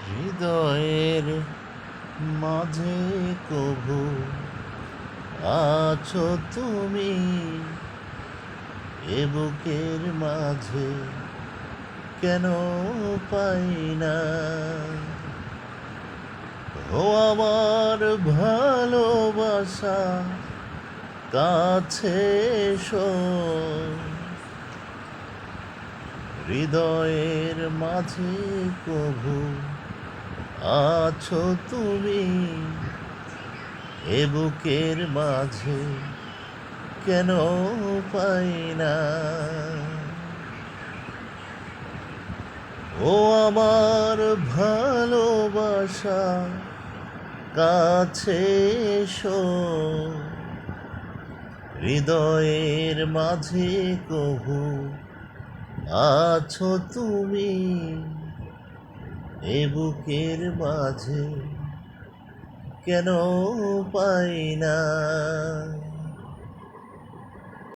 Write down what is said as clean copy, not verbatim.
হৃদয়ের মাঝে কভু আছো তুমি, এ বুকের মাঝে কেন পাই না। ও আমার ভালোবাসা, কাছে এসো, হৃদয়ের মাঝে কভু আছো তুমি, এ বুকের মাঝে কেন পাই না। ও আমার ভালোবাসা, কাছে এসো, হৃদয়ের মাঝে কভু আছো তুমি, এ বুকের মাঝে কেন পাই না।